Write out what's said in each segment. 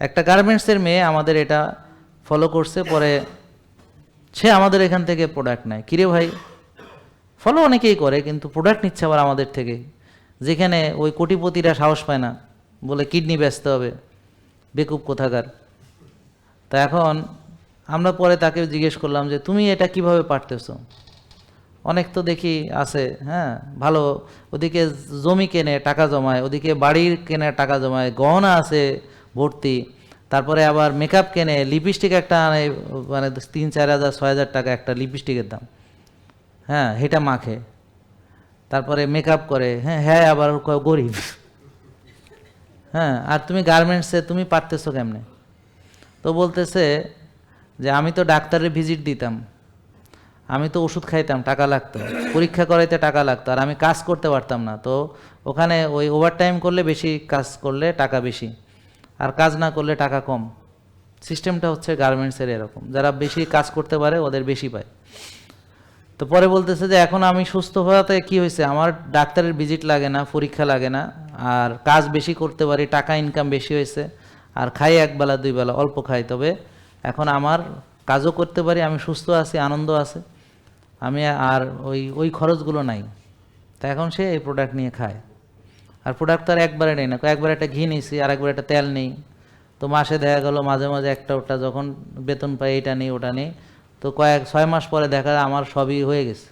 একটা গার্মেন্টসের মেয়ে আমাদের এটা ফলো করছে, পরে সে আমাদের এখান থেকে প্রোডাক্ট নেয়। কিরে ভাই, ফলো অনেকেই করে, কিন্তু প্রোডাক্ট নিচ্ছে আবার আমাদের থেকে, যেখানে ওই কোটিপতিরা সাহস পায় না, বলে কিডনি বেচতে হবে, বেকুব কোথাকার। তা এখন আমরা পরে তাকে জিজ্ঞেস করলাম যে তুমি এটা কিভাবে পারতেছো? অনেক তো দেখি আছে, হ্যাঁ, ভালো, ওদিকে জমি কেনে টাকা জমায়, ওদিকে বাড়ির কেনে টাকা জমায়, গহনা আছে ভর্তি, তারপরে আবার মেকআপ কেনে, লিপস্টিক একটা আনে, মানে 3-4 হাজার 6 হাজার টাকা একটা লিপস্টিকের দাম, হ্যাঁ, সেটা মাখে, তারপরে মেকআপ করে, হ্যাঁ হ্যাঁ, আবার গরিব। হ্যাঁ, আর তুমি গার্মেন্টসে তুমি পারতেছো কেমনে? তো বলতেছে যে আমি তো ডাক্তারের ভিজিট দিতাম, আমি তো ওষুধ খাইতাম, টাকা লাগতো, পরীক্ষা করাইতে টাকা লাগতো, আর আমি কাজ করতে পারতাম না। তো ওখানে ওই ওভারটাইম করলে বেশি, কাজ করলে টাকা বেশি, আর কাজ না করলে টাকা কম। সিস্টেমটা হচ্ছে গার্মেন্টসের এরকম, যারা বেশি কাজ করতে পারে ওদের বেশি পায়। তো পরে বলতেছে যে এখন আমি সুস্থ হওয়াতে কি হয়েছে, আমার ডাক্তারের ভিজিট লাগে না, পরীক্ষা লাগে না, আর কাজ বেশি করতে পারি, টাকা ইনকাম বেশি হয়েছে, আর খাই একবেলা দুইবেলা, অল্প খাই, তবে এখন আমার কাজও করতে পারি, আমি সুস্থ আছি, আনন্দ আছে, আমি আর ওই ওই খরচগুলো নাই। তা এখন সে এই প্রোডাক্ট নিয়ে খায়। আর প্রোডাক্ট তো আর একবারে নেই না, একবার একটা ঘি নিয়েছি, আর একবার একটা তেল নেই। তো মাসে দেখা গেল মাঝে মাঝে একটা ওটা যখন বেতন পাই, এটা নেই ওটা নেই, তো 6 মাস পরে দেখা যায় আমার সবই হয়ে গেছে।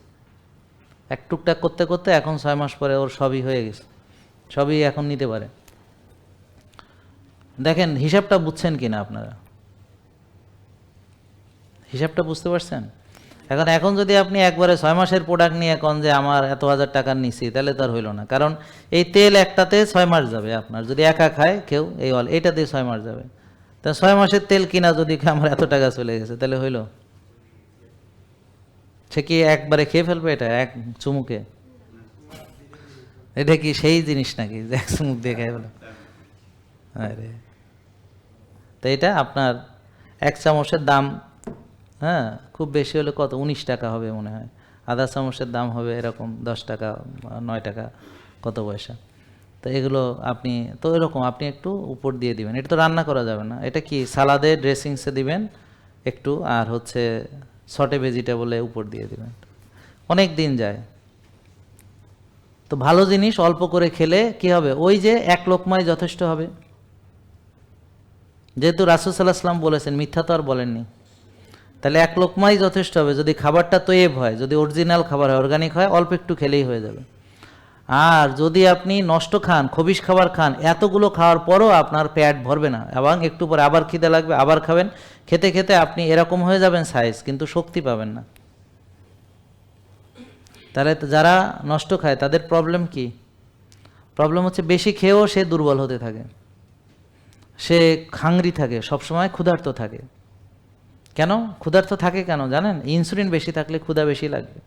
এক টুকটাক করতে করতে এখন 6 মাস পরে ওর সবই হয়ে গেছে, সবই এখন নিতে পারে। দেখেন হিসাবটা বুঝছেন কিনা আপনারা, হিসাবটা বুঝতে পারছেন? এখন যদি আপনি একবারে 6 মাসের প্রোডাক্ট নিয়ে এখন যে আমার এত হাজার টাকার নিছি, তাহলে তো আর হইল না। কারণ এই তেল একটাতে 6 মাস যাবে আপনার, যদি একা খায় কেউ এই এইটাতে 6 মাস যাবে। তা 6 মাসের তেল কিনা যদি আমার এত টাকা চলে গেছে, তাহলে হইল? সে কি একবারে খেয়ে ফেলবে এটা এক চুমুকে? এটা কি সেই জিনিস নাকি যে এক চুমুক দিয়ে খেয়ে ফেলে? আরে, তো এটা আপনার এক চামচের দাম, হ্যাঁ, খুব বেশি হলে কত, 19 টাকা হবে মনে হয়। আধা চামচের দাম হবে এরকম 10 টাকা, 9 টাকা, কত পয়সা। তো এগুলো আপনি তো এরকম আপনি একটু উপর দিয়ে দিবেন। এটা তো রান্না করা যাবে না, এটা কি সালাদে ড্রেসিংসে দিবেন একটু, আর হচ্ছে সটে ভেজিটেবলে উপর দিয়ে দিবেন, অনেক দিন যায়। তো ভালো জিনিস অল্প করে খেলে কি হবে, ওই যে এক লোকমাই যথেষ্ট হবে। যেহেতু রাসূল সাল্লাল্লাহু আলাইহি ওয়াসাল্লাম বলেছেন, মিথ্যা তো আর বলেননি, তাহলে এক লোকমাই যথেষ্ট হবে। যদি খাবারটা তৈব হয়, যদি অরিজিনাল খাবার হয়, অর্গানিক হয়, অল্প একটু খেলেই হয়ে যাবে। আর যদি আপনি নষ্ট খান, খবিশ খাবার খান, এতগুলো খাওয়ার পরও আপনার পেট ভরবে না, এবং একটু পরে আবার খিদে লাগবে, আবার খাবেন, খেতে খেতে আপনি এরকম হয়ে যাবেন সাইজ, কিন্তু শক্তি পাবেন না। তাহলে যারা নষ্ট খায় তাদের প্রবলেম কি? প্রবলেম হচ্ছে বেশি খেয়েও সে দুর্বল হতে থাকে, সে হাংরি থাকে, সবসময় ক্ষুধার্ত থাকে। কেন ক্ষুধার্ত থাকে কেন জানেন? ইনসুলিন বেশি থাকলে ক্ষুধা বেশি লাগবে,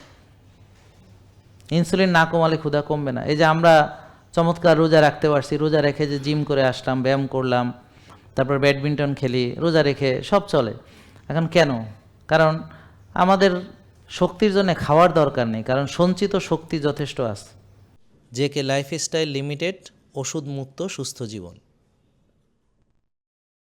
ইনসুলিন না কমালে ক্ষুধা কমবে না। এই যে আমরা চমৎকার রোজা রাখতে পারছি, রোজা রেখে যে জিম করে আসলাম, ব্যায়াম করলাম, তারপর ব্যাডমিন্টন খেলি, রোজা রেখে সব চলে। এখন কেন? কারণ আমাদের শক্তির জন্য খাওয়ার দরকার নেই, কারণ সঞ্চিত শক্তি যথেষ্ট আছে। জেকে লাইফস্টাইল লিমিটেড, ওষুধ মুক্ত সুস্থ জীবন।